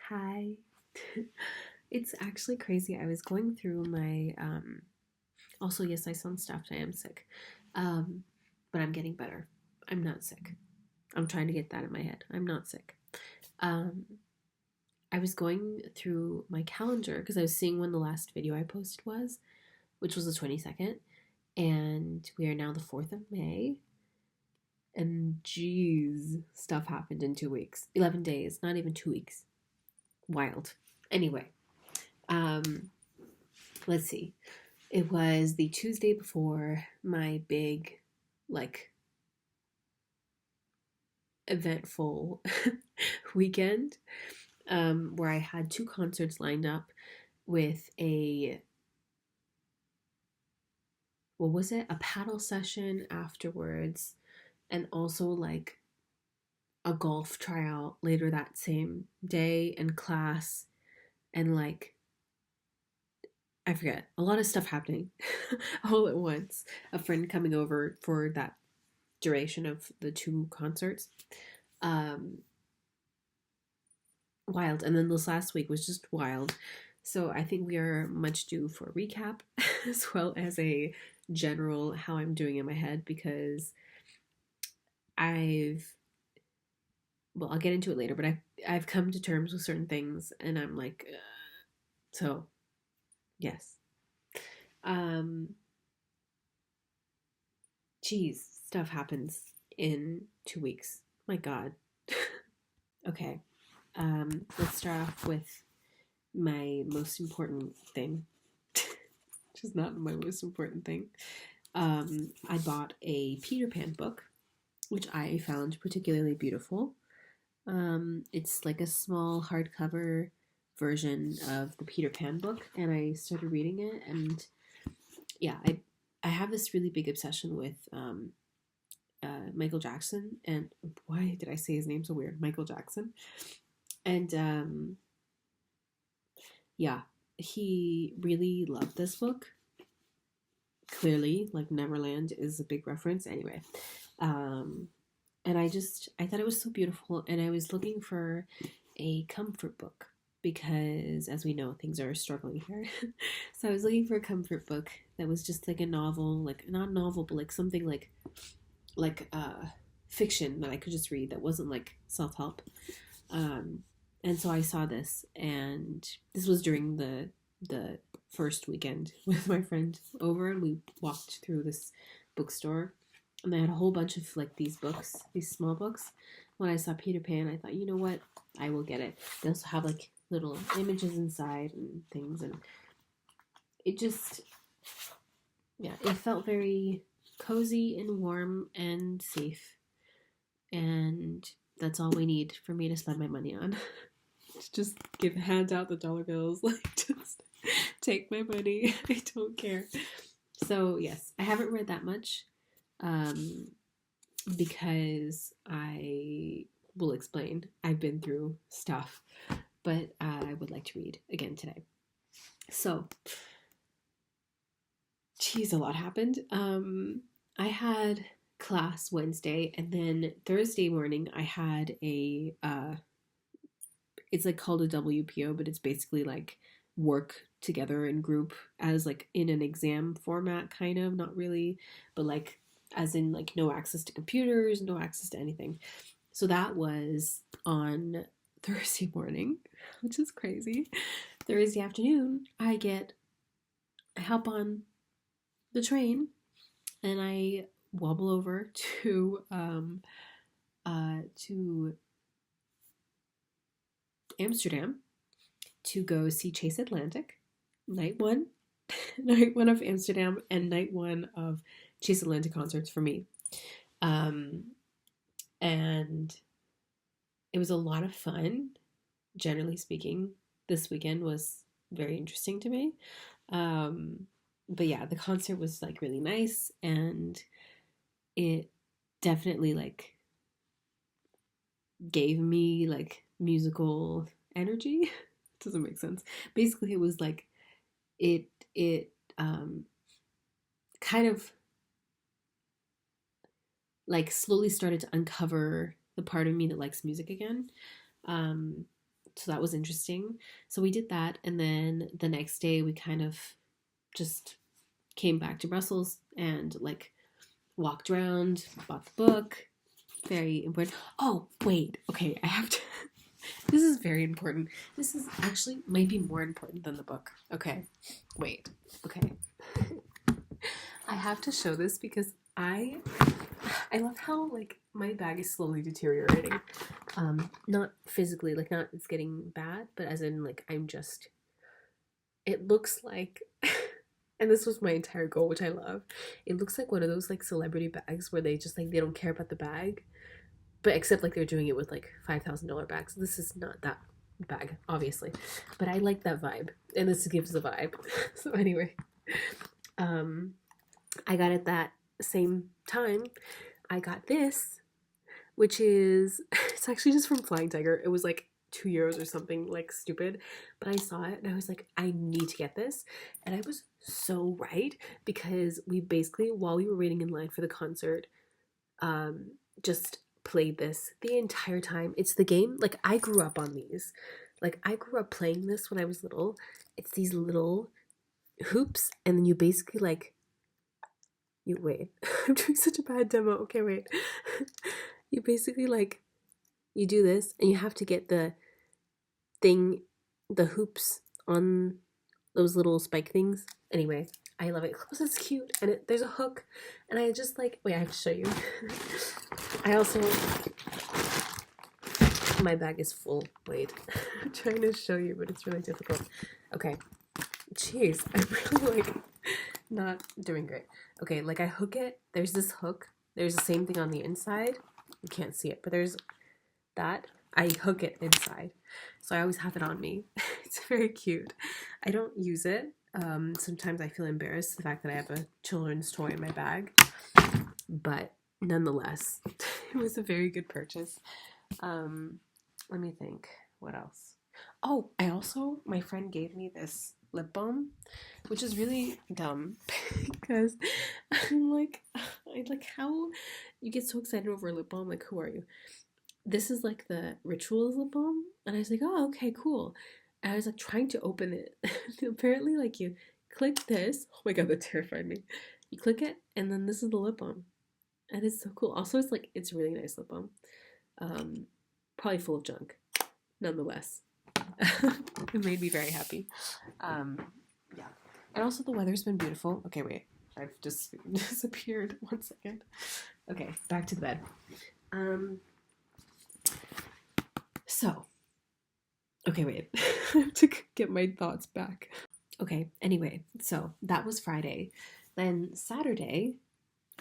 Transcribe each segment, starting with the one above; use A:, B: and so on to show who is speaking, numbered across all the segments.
A: Hi. It's actually crazy. I was going through my also yes, I sound stuffed. I am sick. Um but I'm getting better. I'm not sick. I'm trying to get that in my head. I'm not sick. Um I was going through my calendar because I was seeing when the last video I posted was, which was the 22nd, and we are now the 4th of May. And geez, stuff happened in 2 weeks. 11 days, not even 2 weeks. Wild. Anyway, um let's see. It was the Tuesday before my big, like, eventful weekend, where I had two concerts lined up with what was it? A paddle session afterwards, and also like a golf tryout later that same day and class, and like, I forget, a lot of stuff happening all at once. A friend coming over for that duration of the two concerts. Um, Wild. And then this last week was just wild. So I think we are much due for a recap as well as a general how I'm doing in my head because I've well, I'll get into it later, but I've come to terms with certain things and I'm like so yes. Um Geez, stuff happens in 2 weeks. My God. Okay. Let's start off with my most important thing, which is not my most important thing. I bought a Peter Pan book, which I found particularly beautiful. It's like a small hardcover version of the Peter Pan book, and I started reading it, and yeah, I have this really big obsession with Michael Jackson, and why did I say his name so weird? Michael Jackson, and yeah, he really loved this book. Clearly, like Neverland is a big reference. Anyway, um, and I thought it was so beautiful, and I was looking for a comfort book because, as we know, things are struggling here. So I was looking for a comfort book that was just like a novel, like not a novel, but like something like fiction that I could just read that wasn't like self help. Um, and so I saw this, and this was during the first weekend with my friend over, and we walked through this bookstore, and they had a whole bunch of like these books, these small books. When I saw Peter Pan, I thought, you know what, I will get it. They also have like little images inside and things, and it just, yeah, it felt very cozy and warm and safe, and that's all we need for me to spend my money on. Just give hand out the dollar bills, like just take my money. I don't care. So yes, I haven't read that much, um, because I will explain. I've been through stuff, but I would like to read again today. So, geez, a lot happened. I had class Wednesday, and then Thursday morning I had a it's like called a WPO, but it's basically like work together in group as like in an exam format, kind of, not really, but like as in like no access to computers, no access to anything. So that was on Thursday morning, which is crazy. Thursday afternoon, I hop on the train and I wobble over to Amsterdam to go see Chase Atlantic, night one, night one of Amsterdam, and night one of Chase Atlantic concerts for me. Um, and it was a lot of fun, generally speaking. This weekend was very interesting to me. Um, but yeah, the concert was like really nice, and it definitely like gave me like musical energy. Doesn't make sense. Basically, it was like it it kind of like slowly started to uncover the part of me that likes music again. Um, So that was interesting. So we did that, and then the next day we kind of just came back to Brussels and like walked around, bought the book. Very important. Oh, wait. Okay, I have to. This is very important. This is actually might be more important than the book. Okay, wait. Okay. I have to show this because I love how like my bag is slowly deteriorating. Not physically, like not it's getting bad, but as in like I'm just it looks like and this was my entire goal, which I love. It looks like one of those like celebrity bags where they just like they don't care about the bag. But except like they're doing it with like $5,000 bags. This is not that bag, obviously. But I like that vibe. And this gives the vibe. So anyway. I got it that same time. I got this, which is it's actually just from Flying Tiger. It was like €2 or something like stupid, but I saw it and I was like, I need to get this. And I was so right because we basically, while we were waiting in line for the concert, just played this the entire time. It's the game, like I grew up on these. Like I grew up playing this when I was little. It's these little hoops and then you basically like you wait. I'm doing such a bad demo. Okay, wait. You basically like you do this and you have to get the thing, the hoops on those little spike things. Anyway, I love it. Close, it's cute. And there's a hook. And I just like, wait, I have to show you. I also, my bag is full. Wait, I'm trying to show you, but it's really difficult. Okay. Jeez, I'm really like not doing great. Okay, like I hook it. There's this hook. There's the same thing on the inside. You can't see it, but there's that. I hook it inside. So I always have it on me. It's very cute. I don't use it. Sometimes I feel embarrassed the fact that I have a children's toy in my bag. But nonetheless, it was a very good purchase. Let me think. What else? Oh, my friend gave me this lip balm, which is really dumb because I'm like, how you get so excited over a lip balm? Like, who are you? This is like the Rituals lip balm, and I was like, oh, okay, cool. And I was like trying to open it. Apparently, like you click this. Oh my god, that terrified me. You click it, and then this is the lip balm, and it's so cool. Also, it's really nice lip balm. Probably full of junk, nonetheless. It made me very happy. Yeah, and also the weather's been beautiful. Okay, wait, I've just disappeared. 1 second. Okay, back to the bed. So, okay, wait. I have to get my thoughts back. Okay, anyway, so that was Friday. Then Saturday,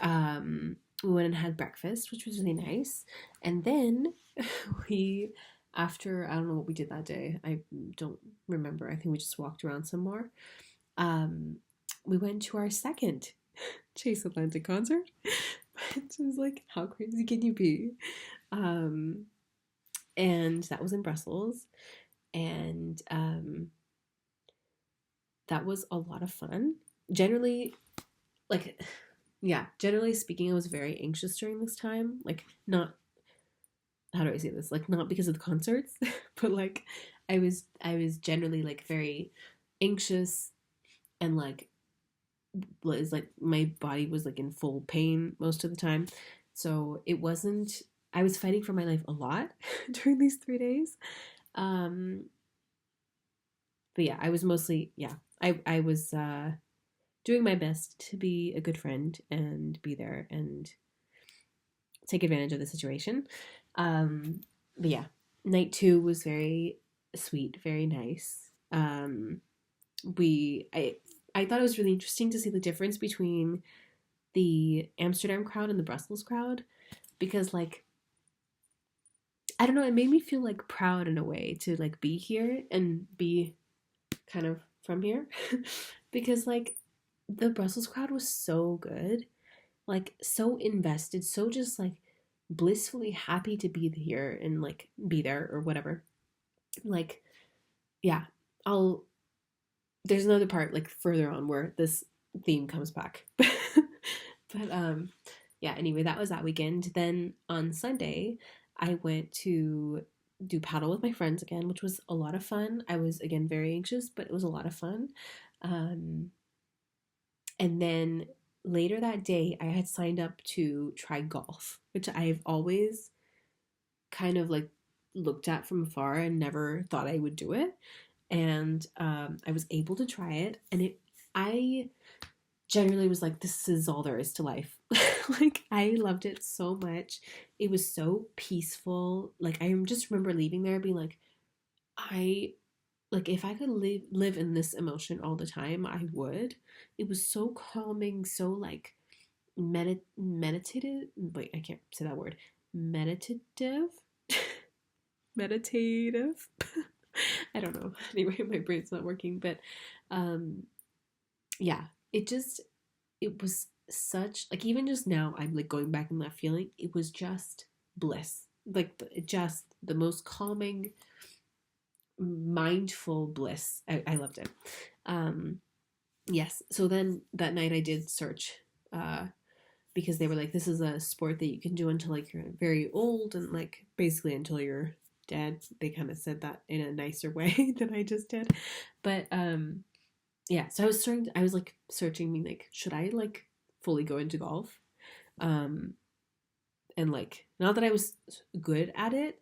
A: we went and had breakfast, which was really nice. And then after, I don't know what we did that day. I don't remember. I think we just walked around some more. We went to our second Chase Atlantic concert, which was like, how crazy can you be? And that was in Brussels, and that was a lot of fun. Generally speaking, I was very anxious during this time. Like, not, how do I say this? Like, not because of the concerts, but like I was generally like very anxious and like was like my body was like in full pain most of the time. So it wasn't, I was fighting for my life a lot during these 3 days. But yeah, I was mostly, I was doing my best to be a good friend and be there and take advantage of the situation. But yeah, night 2 was very sweet, very nice. I thought it was really interesting to see the difference between the Amsterdam crowd and the Brussels crowd, because like, I don't know, it made me feel like proud in a way to like be here and be kind of from here because like the Brussels crowd was so good, like so invested, so just like blissfully happy to be here and like be there or whatever. Like, yeah, there's another part like further on where this theme comes back. But yeah, anyway, that was that weekend. Then on Sunday, I went to do paddle with my friends again, which was a lot of fun. I was again very anxious, but it was a lot of fun. Um, and then later that day, I had signed up to try golf, which I've always kind of like looked at from afar and never thought I would do it. And I was able to try it, and I generally was like, this is all there is to life. Like, I loved it so much. It was so peaceful. Like, I just remember leaving there being like, I like if I could live in this emotion all the time, I would. It was so calming, so like meditative. Wait, I can't say that word. Meditative, meditative. I don't know. Anyway, my brain's not working, but um, yeah, it was such like even just now I'm like going back in that feeling. It was just bliss, like just the most calming, mindful bliss. I loved it. Um, yes. So then that night I did search because they were like, this is a sport that you can do until like you're very old and like basically until you're dead. They kind of said that in a nicer way than I just did. But yeah, so I was like searching me like, should I like fully go into golf? Um and like not that I was good at it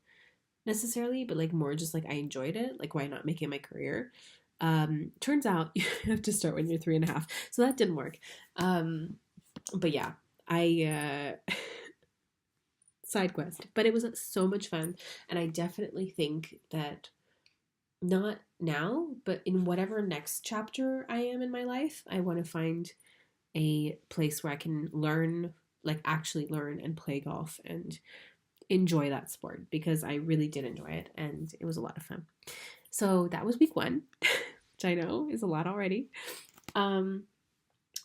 A: necessarily, but like more just like I enjoyed it. Like why not make it my career? Turns out you have to start when you're 3.5. So that didn't work. But yeah, I side quest. But it was so much fun. And I definitely think that not now, but in whatever next chapter I am in my life, I want to find a place where I can learn, like actually learn and play golf and enjoy that sport because I really did enjoy it and it was a lot of fun. So that was week 1, which I know is a lot already.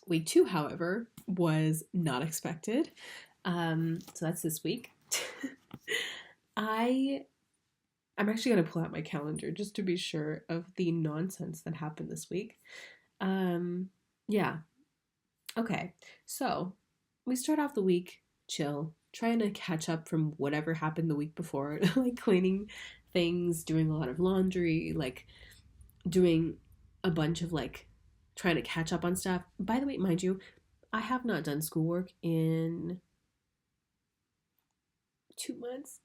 A: Week 2, however, was not expected. So that's this week. I'm actually going to pull out my calendar just to be sure of the nonsense that happened this week. Yeah. Okay. So we start off the week chill, trying to catch up from whatever happened the week before, like cleaning things, doing a lot of laundry, like doing a bunch of like trying to catch up on stuff. By the way, mind you, I have not done schoolwork in 2 months.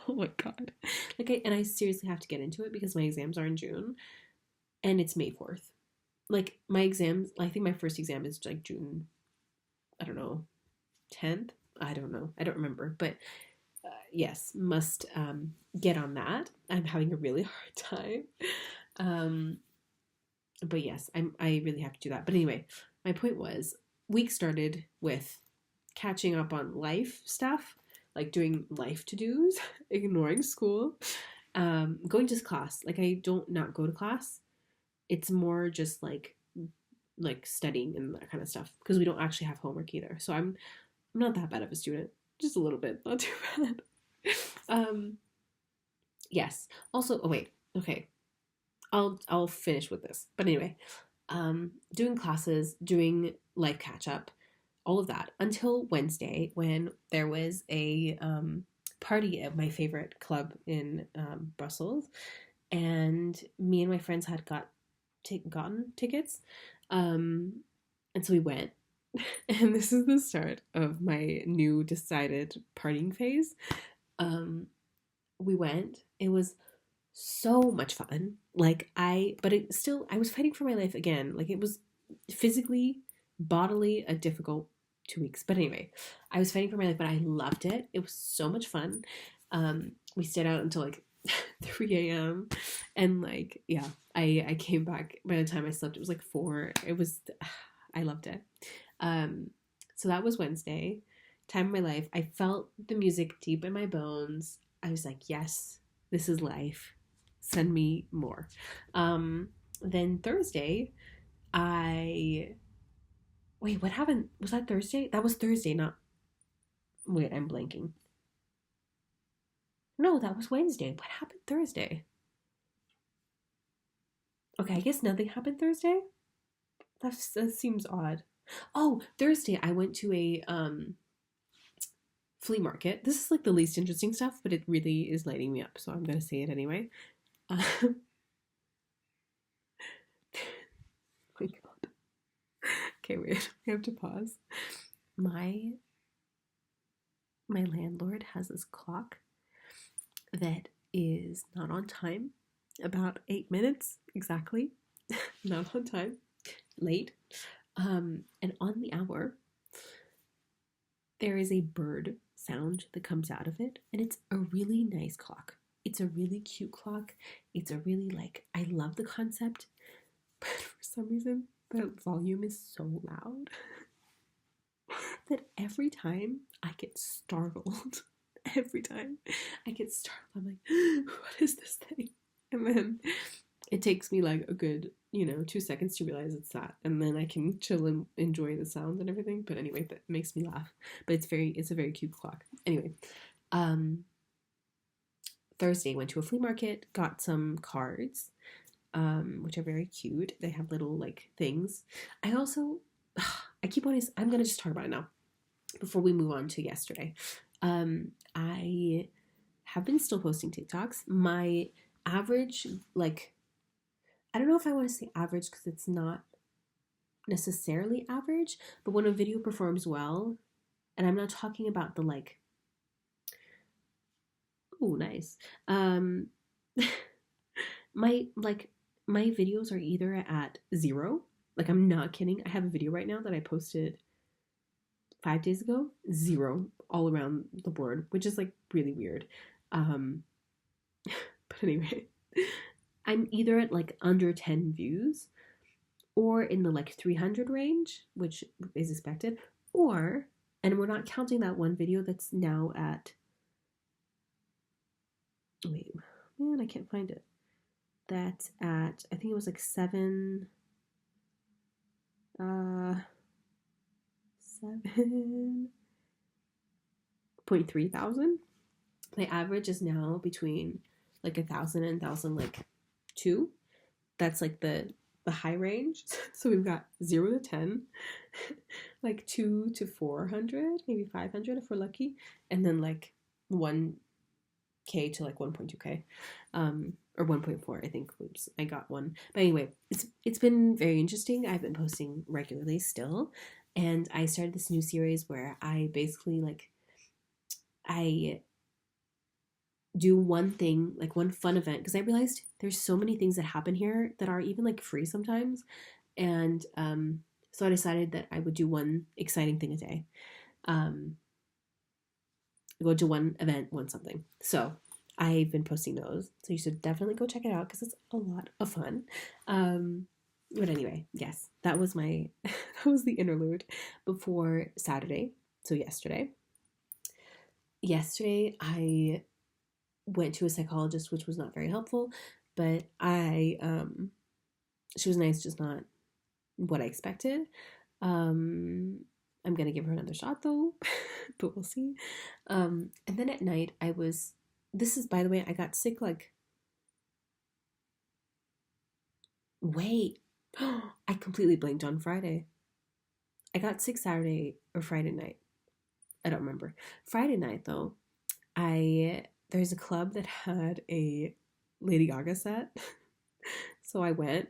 A: Oh my god. And I seriously have to get into it because my exams are in June and it's May 4th. Like my exams, I think my first exam is like June, I don't know, 10th. I don't know. I don't remember. But yes, must get on that. I'm having a really hard time. Um, but yes, I really have to do that. But anyway, my point was week started with catching up on life stuff, like doing life to-dos, ignoring school, going to class. Like I don't not go to class. It's more just like studying and that kind of stuff because we don't actually have homework either. So I'm not that bad of a student, just a little bit, not too bad. um, yes. Also, oh wait, okay. I'll finish with this. But anyway, doing classes, doing life catch up, all of that until Wednesday when there was a party at my favorite club in Brussels, and me and my friends had gotten tickets, and so we went. And this is the start of my new decided partying phase. We went. It was so much fun. But it still, I was fighting for my life again. Like it was physically, bodily a difficult 2 weeks. But anyway, I was fighting for my life, but I loved it. It was so much fun. We stayed out until like 3 a.m. and like, yeah, I came back. By the time I slept, it was like 4. It was, I loved it. So that was Wednesday, time of my life. I felt the music deep in my bones. I was like, yes, this is life. Send me more. Then Thursday, wait, what happened? Was that Thursday? That was Thursday, not, wait, I'm blanking. No, that was Wednesday. What happened Thursday? Okay, I guess nothing happened Thursday. That seems odd. Oh, Thursday I went to a flea market. This is like the least interesting stuff, but it really is lighting me up, so I'm gonna say it anyway. Oh my god. Okay, wait. I have to pause. My my landlord has this clock that is not on time, about 8 minutes exactly, not on time, late. And on the hour, there is a bird sound that comes out of it, and it's a really nice clock. It's a really cute clock. It's a really like, I love the concept, but for some reason, the volume is so loud that every time I get startled. Every time I get startled, I'm like, what is this thing? And then it takes me like a good, 2 seconds to realize it's that. And then I can chill and enjoy the sounds and everything. But anyway, that makes me laugh. But it's a very cute clock. Anyway, Thursday, went to a flea market, got some cards, which are very cute. They have little like things. I also, I keep wanting, I'm going to just talk about it now before we move on to yesterday. I have been still posting TikToks. My average, like, I don't know if I want to say average because it's not necessarily average, but when a video performs well, and I'm not talking about the like, oh, nice. My videos are either at 0, like I'm not kidding. I have a video right now that I posted 5 days ago, 0 all around the board, which is like really weird. But anyway, I'm either at like under 10 views or in the like 300 range, which is expected, or, and we're not counting that one video that's now at, wait, man, I can't find it. That's at, I think it was like 7.3 thousand. My average is now between like 1,000 and 1,000 like 2. That's like the high range. So we've got 0 to 10, like 2 to 400, maybe 500 if we're lucky, and then like 1K to like 1.2K, or 1.4, I think. Oops, I got one. But anyway, it's been very interesting. I've been posting regularly still, and I started this new series where I basically like, I do one thing, like one fun event, because I realized there's so many things that happen here that are even like free sometimes. And so I decided that I would do one exciting thing a day. Go to one event, one something. So I've been posting those. So you should definitely go check it out because it's a lot of fun. But anyway, yes, that was my that was the interlude before Saturday. So yesterday I went to a psychologist, which was not very helpful, but she was nice, just not what I expected. I'm gonna give her another shot though, but we'll see. And then at night this is, by the way, I got sick like, wait, I completely blanked on Friday. I got sick Saturday or Friday night. I don't remember. Friday night though, there's a club that had a Lady Gaga set. So I went.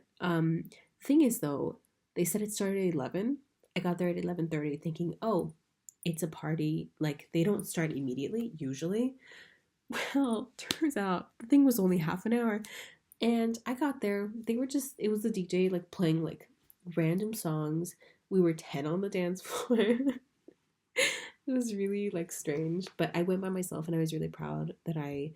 A: Thing is though, they said it started at 11. I got there at 11:30 thinking, "Oh, it's a party. Like they don't start immediately usually." Well, turns out the thing was only half an hour. And I got there. It was the DJ like playing like random songs. We were 10 on the dance floor. It was really like strange, but I went by myself and I was really proud that I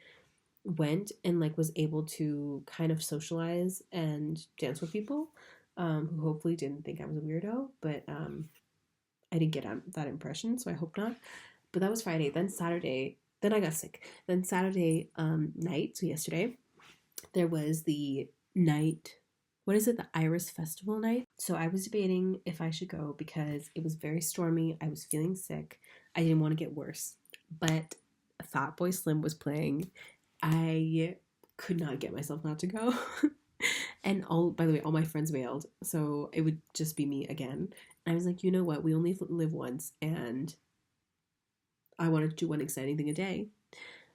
A: went and like was able to kind of socialize and dance with people, who hopefully didn't think I was a weirdo, but I didn't get that impression, so I hope not. But that was Friday. Then Saturday, then I got sick. Then Saturday night, so yesterday, there was the night, what is it, the Iris Festival night. So I was debating if I should go because it was very stormy. I was feeling sick. I didn't want to get worse. But Fatboy Slim was playing. I could not get myself not to go. And by the way, all my friends bailed. So it would just be me again. And I was like, you know what? We only live once. And I wanted to do one exciting thing a day.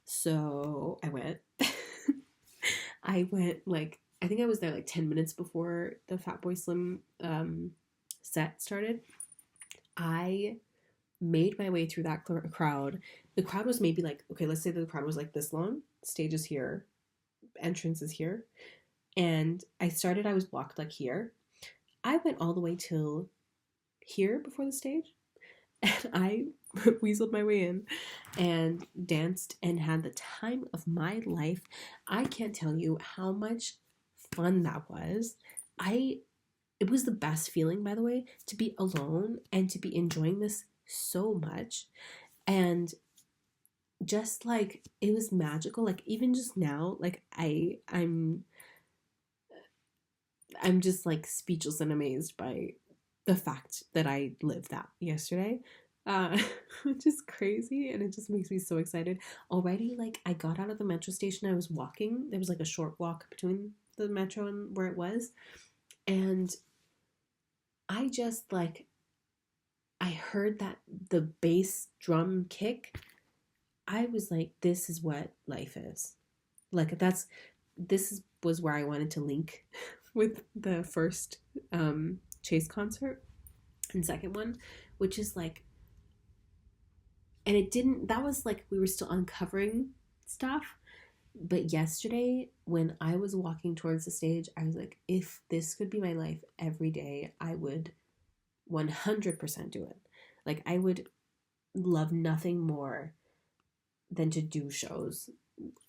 A: So I went. I went like, I think I was there like 10 minutes before the Fatboy Slim set started. I made my way through that crowd. The crowd was maybe like, okay, let's say the crowd was like this long. Stage is here, entrance is here. And I was blocked like here. I went all the way till here before the stage. And I weaseled my way in and danced and had the time of my life. I can't tell you how much fun that was. It was the best feeling, by the way, to be alone and to be enjoying this so much. And just like it was magical. Like even just now, like I'm just like speechless and amazed by the fact that I lived that yesterday. Which is crazy, and it just makes me so excited. Already, like I got out of the metro station, I was walking. There was like a short walk between the metro and where it was. And I just like I heard that the bass drum kick. I was like, this is what life is. Like was where I wanted to link with the first Chase concert and second one, which is like, and it didn't, that was like we were still uncovering stuff. But yesterday when I was walking towards the stage, I was like, if this could be my life every day, I would 100% do it. Like I would love nothing more than to do shows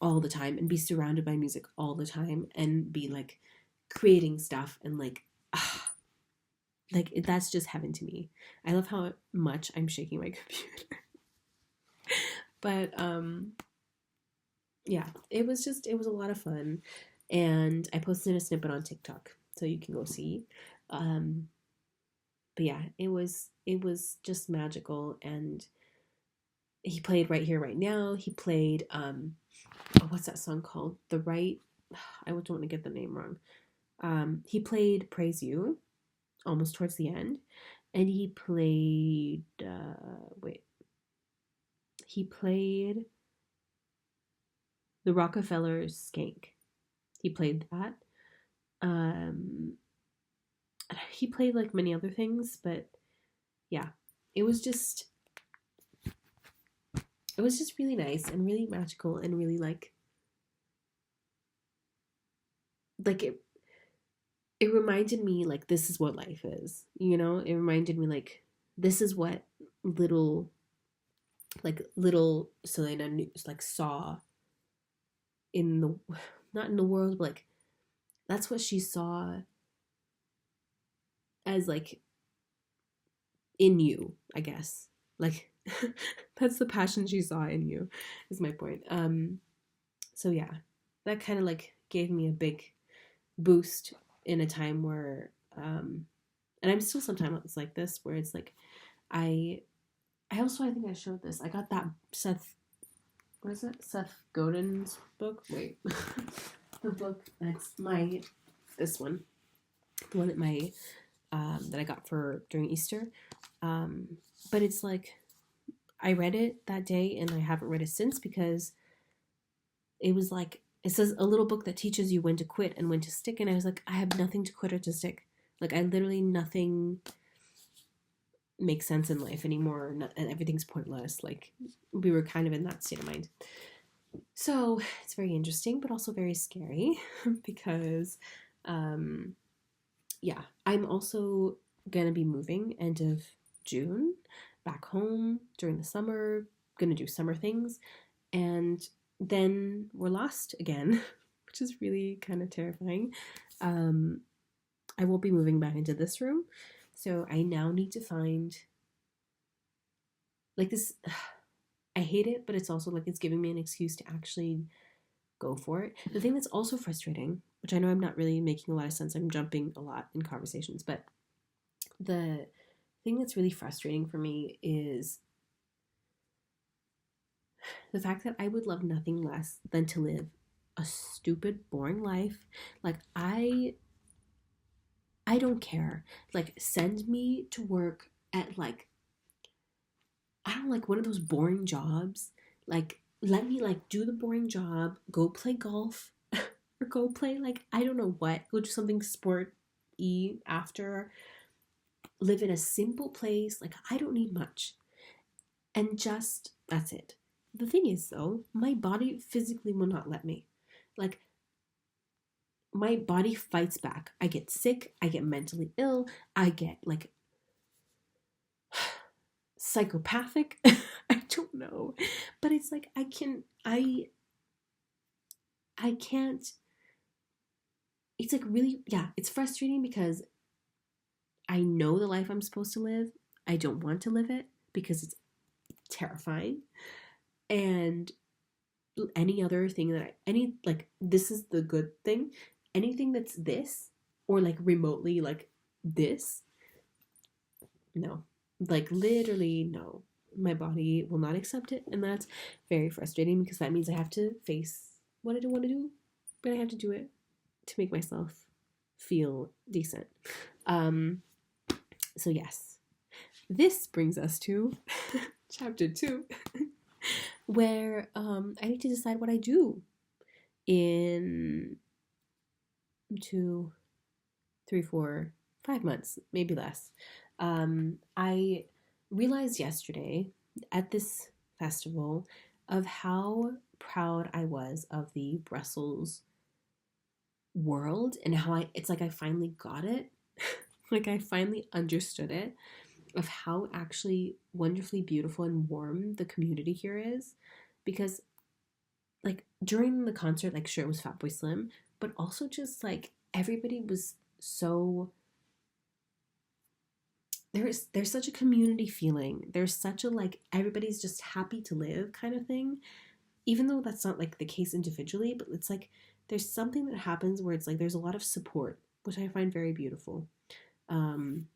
A: all the time and be surrounded by music all the time and be like creating stuff and like that's just heaven to me. I love how much I'm shaking my computer. But yeah, it was a lot of fun, and I posted a snippet on TikTok so you can go see. But yeah, it was just magical. And he played Right Here Right Now. He played what's that song called? I don't want to get the name wrong. He played Praise You almost towards the end, and he played he played the Rockefellers Skank. He played that. He played like many other things, but yeah, it was just really nice and really magical and really like it reminded me like this is what life is, you know? It reminded me like this is what little Selena like saw in the, not in the world, but like that's what she saw as like in you, I guess. Like that's the passion she saw in you, is my point. So yeah, that kind of like gave me a big boost in a time where and I'm still sometimes like this, where it's like I also, I think I showed this. I got that Seth Godin's book. Wait. The book that's this one. The one that I got for during Easter. But it's like I read it that day and I haven't read it since, because it was like, it says a little book that teaches you when to quit and when to stick, and I was like, I have nothing to quit or to stick. Like I literally, nothing makes sense in life anymore, and everything's pointless. Like we were kind of in that state of mind. So it's very interesting, but also very scary because yeah, I'm also gonna be moving end of June back home during the summer, gonna do summer things, and then we're lost again, which is really kind of terrifying. I won't be moving back into this room, so I now need to find like this. I hate it, but it's also like it's giving me an excuse to actually go for it. The thing that's also frustrating, which I know I'm not really making a lot of sense, I'm jumping a lot in conversations, but the thing that's really frustrating for me is the fact that I would love nothing less than to live a stupid, boring life. Like I don't care. Like send me to work at like I don't like one of those boring jobs. Like, let me like do the boring job, go play golf, or go play like I don't know what, go do something sport y after, live in a simple place. Like I don't need much. And just that's it. The thing is though, my body physically will not let me. Like my body fights back. I get sick, I get mentally ill, I get like psychopathic. I don't know. But it's like I can't, it's like really, yeah, it's frustrating because I know the life I'm supposed to live. I don't want to live it because it's terrifying. And any other thing that any like this is the good thing. Anything that's this or like remotely like this, no. Like literally no. My body will not accept it, and that's very frustrating because that means I have to face what I don't want to do, but I have to do it to make myself feel decent. Um so yes. This brings us to chapter 2 where I need to decide what I do in 2, 3, 4, 5 months, maybe less. I realized yesterday at this festival of how proud I was of the Brussels world and how it's like I finally got it. Like I finally understood it of how actually wonderfully beautiful and warm the community here is. Because like during the concert, like sure it was Fatboy Slim, but also just like everybody was so there's such a community feeling. There's such a like everybody's just happy to live kind of thing. Even though that's not like the case individually, but it's like there's something that happens where it's like there's a lot of support, which I find very beautiful. Um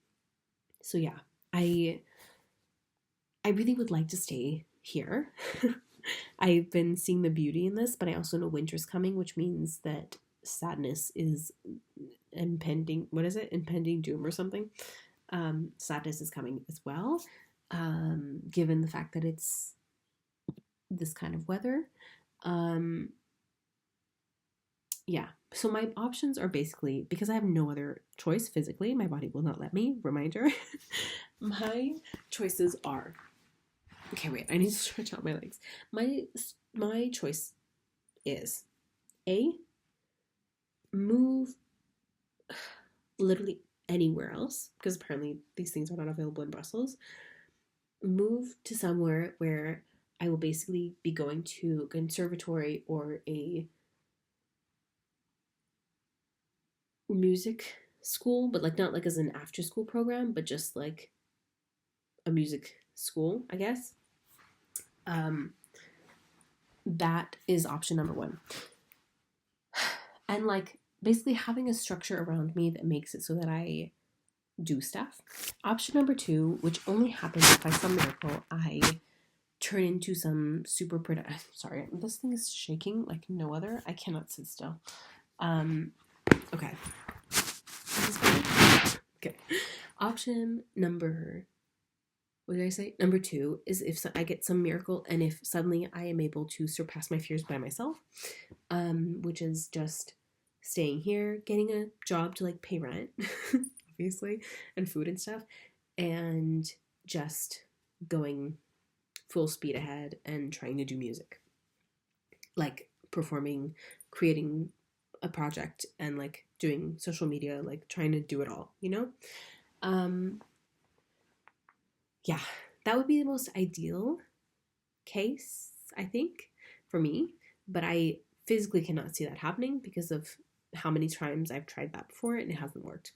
A: so yeah, I I really would like to stay here. I've been seeing the beauty in this, but I also know winter's coming, which means that sadness is impending. What is it? Impending doom or something. Sadness is coming as well, given the fact that it's this kind of weather. Um, yeah. So my options are basically because I have no other choice physically. My body will not let me. Reminder. My choices are okay. Wait, I need to stretch out my legs. My choice is A, move literally anywhere else, because apparently these things are not available in Brussels. Move to somewhere where I will basically be going to a conservatory or a music school, but like not like as an after school program, but just like a music school, I guess. Um, that is option number one. And like basically having a structure around me that makes it so that I do stuff. Option number two, which only happens if by some miracle I turn into some super productive. Sorry, this thing is shaking like no other. I cannot sit still. Okay. Okay. Option number, what did I say? Number two is if I get some miracle and if suddenly I am able to surpass my fears by myself, which is just staying here, getting a job to like pay rent, obviously, and food and stuff, and just going full speed ahead and trying to do music. Like performing, creating a project, and like doing social media, like trying to do it all, you know? Yeah, that would be the most ideal case, I think, for me. But I physically cannot see that happening because of how many times I've tried that before and it hasn't worked.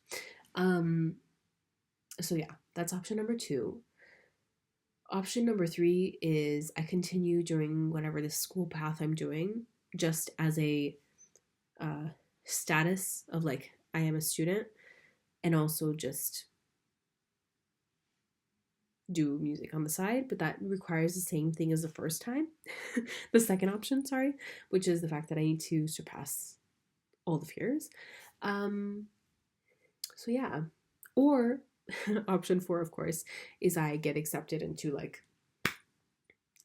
A: So yeah, that's option number two. Option number three is I continue doing whatever the school path I'm doing, just as a status of like I am a student, and also just do music on the side, but that requires the same thing as the first time. The second option, sorry, which is the fact that I need to surpass all the fears. So yeah. Or option four, of course, is I get accepted into like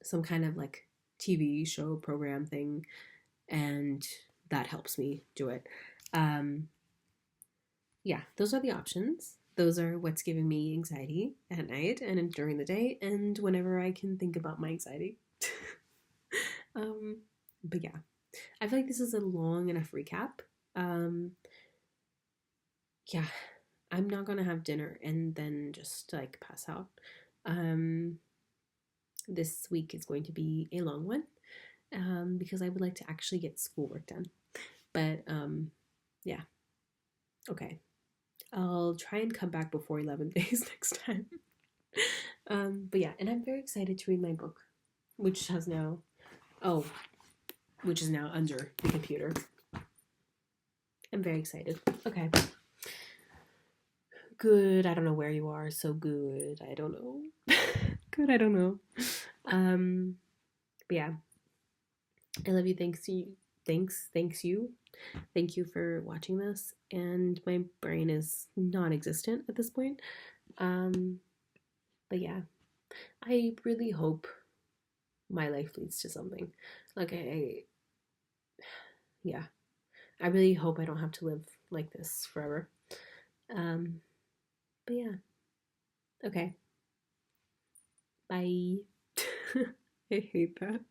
A: some kind of like TV show program thing, and that helps me do it. Um, yeah, those are the options. Those are what's giving me anxiety at night and during the day, and whenever I can think about my anxiety. um, but yeah, I feel like this is a long enough recap. Um, yeah, I'm not gonna have dinner and then just like pass out. Um, this week is going to be a long one because I would like to actually get schoolwork done. But yeah, okay. I'll try and come back before 11 days next time. But yeah, and I'm very excited to read my book, which has now, oh, which is now under the computer. I'm very excited. Okay. Good. I don't know where you are. So good. I don't know. Good. I don't know. But yeah, I love you. Thanks you. Thanks you. Thank you for watching this. And my brain is non-existent at this point. But yeah, I really hope my life leads to something. Like yeah, I really hope I don't have to live like this forever. Um, but yeah, okay. Bye. I hate that.